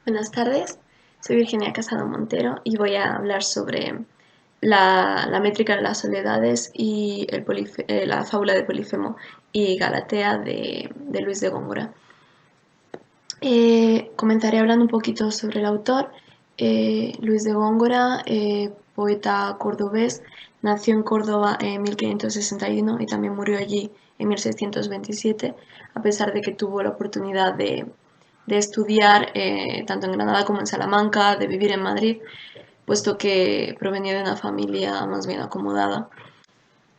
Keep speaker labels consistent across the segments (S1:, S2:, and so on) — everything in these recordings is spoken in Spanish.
S1: Buenas tardes, soy Virginia Casado Montero y voy a hablar sobre la métrica de las soledades y la fábula de Polifemo y Galatea de Luis de Góngora. Comenzaré hablando un poquito sobre el autor. Luis de Góngora, poeta cordobés, nació en Córdoba en 1561 y también murió allí en 1627, a pesar de que tuvo la oportunidad de estudiar tanto en Granada como en Salamanca, de vivir en Madrid, puesto que provenía de una familia más bien acomodada.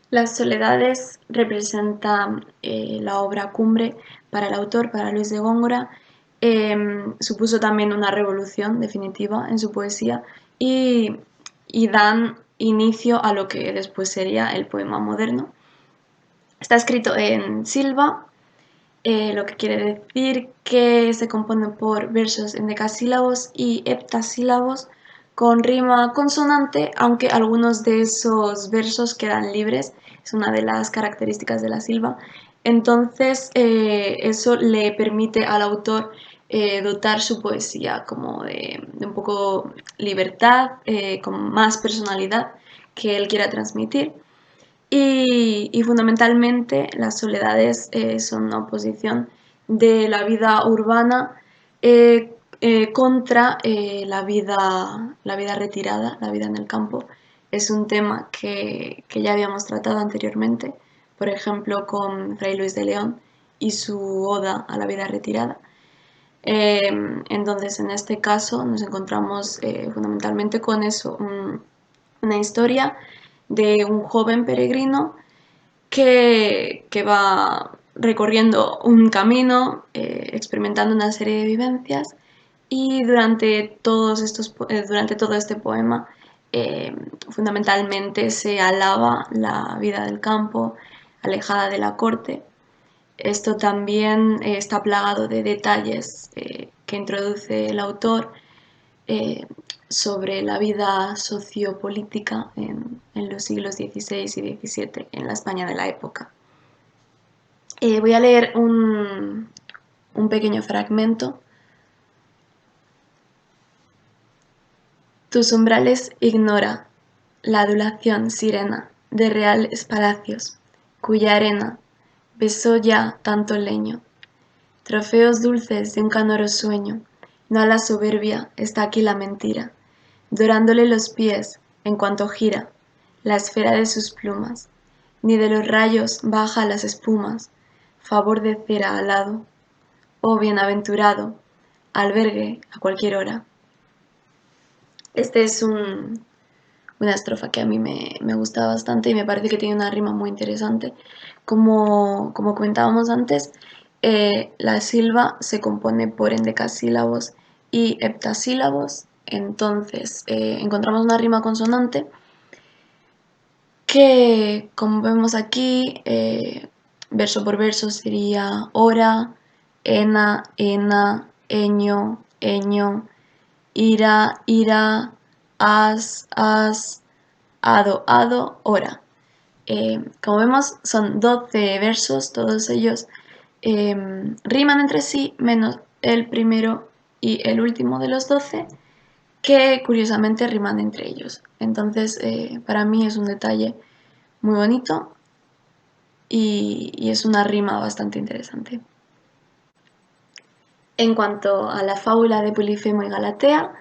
S1: Las soledades representan la obra cumbre para el autor, para Luis de Góngora. Supuso también una revolución definitiva en su poesía y dan inicio a lo que después sería el poema moderno. Está escrito en silva, lo que quiere decir que se compone por versos endecasílabos y heptasílabos con rima consonante, aunque algunos de esos versos quedan libres, es una de las características de la silva. Entonces, eso le permite al autor dotar su poesía como de un poco libertad, con más personalidad que él quiera transmitir. Y fundamentalmente las soledades son una oposición de la vida urbana contra la vida retirada, la vida en el campo. Es un tema que ya habíamos tratado anteriormente, por ejemplo, con Fray Luis de León y su Oda a la vida retirada. Entonces, en este caso nos encontramos fundamentalmente con eso, una historia de un joven peregrino que va recorriendo un camino, experimentando una serie de vivencias y durante todo este poema fundamentalmente se alaba la vida del campo, alejada de la corte. Esto también está plagado de detalles que introduce el autor eh, sobre la vida sociopolítica en los siglos XVI y XVII en la España de la época. Voy a leer un pequeño fragmento. Tus umbrales ignora la adulación sirena de reales palacios, cuya arena besó ya tanto leño. Trofeos dulces de un canoro sueño, no a la soberbia está aquí la mentira, dorándole los pies en cuanto gira la esfera de sus plumas, ni de los rayos baja las espumas, favor de cera alado, oh bienaventurado, albergue a cualquier hora. Este es una estrofa que a mí me gusta bastante y me parece que tiene una rima muy interesante. Como comentábamos antes, la silva se compone por endecasílabos y heptasílabos, entonces encontramos una rima consonante que, como vemos aquí, verso por verso sería hora, ena, eño, ira, as, ado, hora. Como vemos, son 12 versos, todos ellos riman entre sí, menos el primero y el último de los 12, que curiosamente riman entre ellos. Entonces, para mí es un detalle muy bonito y es una rima bastante interesante. En cuanto a la fábula de Polifemo y Galatea,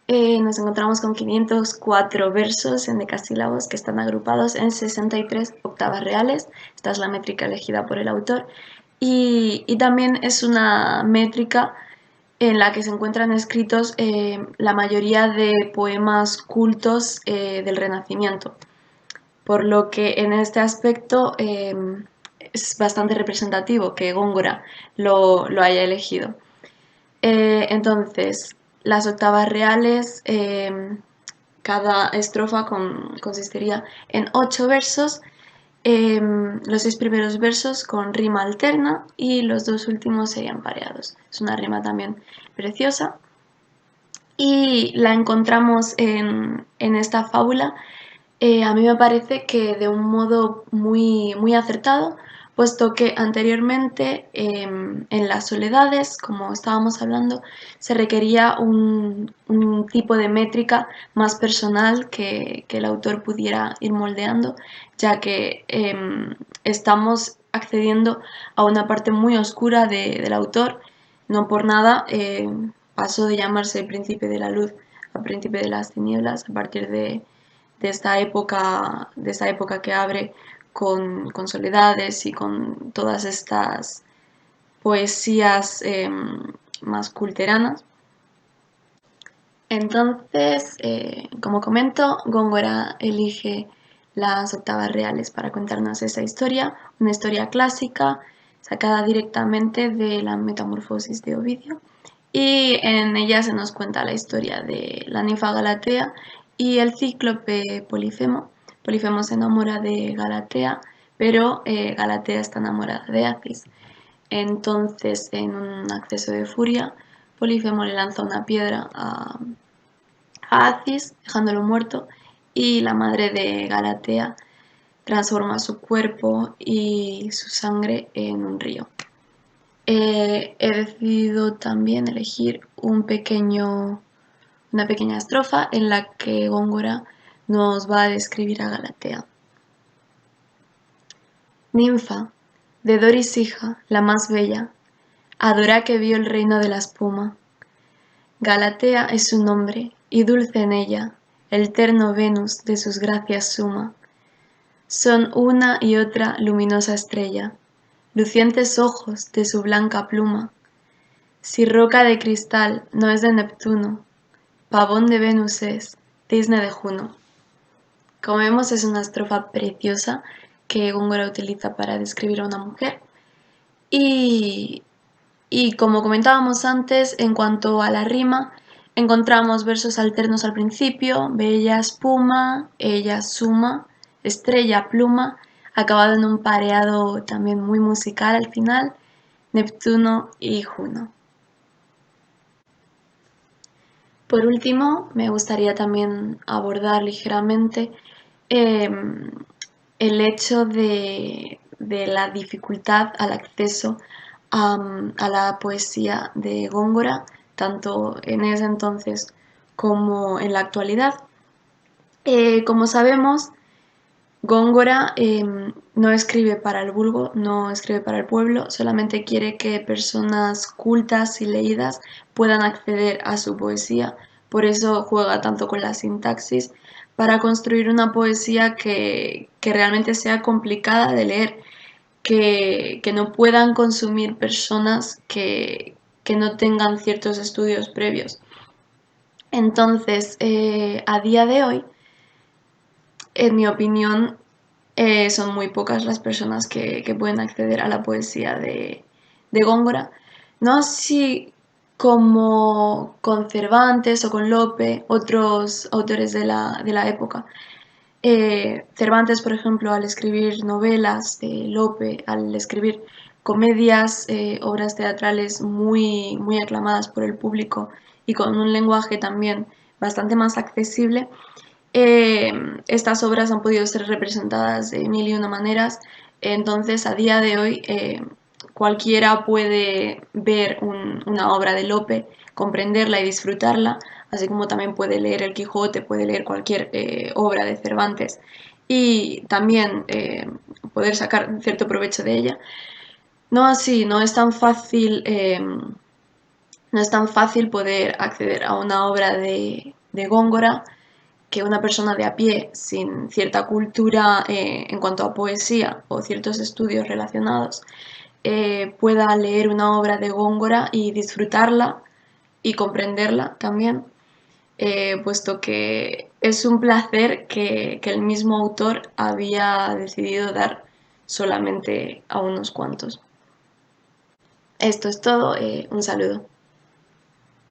S1: nos encontramos con 504 versos en decasílabos que están agrupados en 63 octavas reales. Esta es la métrica elegida por el autor. Y también es una métrica en la que se encuentran escritos la mayoría de poemas cultos del Renacimiento, por lo que en este aspecto es bastante representativo que Góngora lo haya elegido. Entonces, las octavas reales, cada estrofa consistiría en 8 versos, los 6 primeros versos con rima alterna y los 2 últimos serían pareados. Es una rima también preciosa y la encontramos en esta fábula. A mí me parece que de un modo muy acertado, puesto que anteriormente en las soledades, como estábamos hablando, se requería un tipo de métrica más personal que el autor pudiera ir moldeando, ya que estamos accediendo a una parte muy oscura del autor. No por nada pasó de llamarse el príncipe de la luz a príncipe de las tinieblas a partir de esta época que abre con soledades y con todas estas poesías más culteranas. Entonces, como comento, Góngora elige las octavas reales para contarnos esa historia, una historia clásica sacada directamente de la Metamorfosis de Ovidio, y en ella se nos cuenta la historia de la ninfa Galatea y el cíclope Polifemo. Polifemo se enamora de Galatea, pero Galatea está enamorada de Acis. Entonces, en un acceso de furia, Polifemo le lanza una piedra a Acis, dejándolo muerto, y la madre de Galatea transforma su cuerpo y su sangre en un río. He decidido también elegir una pequeña estrofa en la que Góngora nos va a describir a Galatea. Ninfa, de Doris hija, la más bella, adora que vio el reino de la espuma. Galatea es su nombre, y dulce en ella, el terno Venus de sus gracias suma. Son una y otra luminosa estrella, lucientes ojos de su blanca pluma. Si roca de cristal no es de Neptuno, pavón de Venus es, cisne de Juno. Como vemos, es una estrofa preciosa que Góngora utiliza para describir a una mujer. Y como comentábamos antes, en cuanto a la rima, encontramos versos alternos al principio: bella espuma, ella suma, estrella pluma, acabado en un pareado también muy musical al final, Neptuno y Juno. Por último, me gustaría también abordar ligeramente eh, el hecho de la dificultad al acceso a la poesía de Góngora, tanto en ese entonces como en la actualidad. Como sabemos, Góngora no escribe para el vulgo, no escribe para el pueblo, solamente quiere que personas cultas y leídas puedan acceder a su poesía. Por eso juega tanto con la sintaxis, para construir una poesía que realmente sea complicada de leer, que no puedan consumir personas que no tengan ciertos estudios previos. Entonces, a día de hoy, en mi opinión, son muy pocas las personas que pueden acceder a la poesía de Góngora. No sé si como con Cervantes o con Lope, otros autores de la época. Cervantes, por ejemplo, al escribir novelas, Lope, al escribir comedias, obras teatrales muy, muy aclamadas por el público y con un lenguaje también bastante más accesible, estas obras han podido ser representadas de mil y una maneras. Entonces, a día de hoy, cualquiera puede ver una obra de Lope, comprenderla y disfrutarla, así como también puede leer El Quijote, puede leer cualquier obra de Cervantes y también poder sacar cierto provecho de ella. No así, no es tan fácil poder acceder a una obra de Góngora, que una persona de a pie sin cierta cultura en cuanto a poesía o ciertos estudios relacionados pueda leer una obra de Góngora y disfrutarla y comprenderla también, puesto que es un placer que el mismo autor había decidido dar solamente a unos cuantos. Esto es todo, un saludo.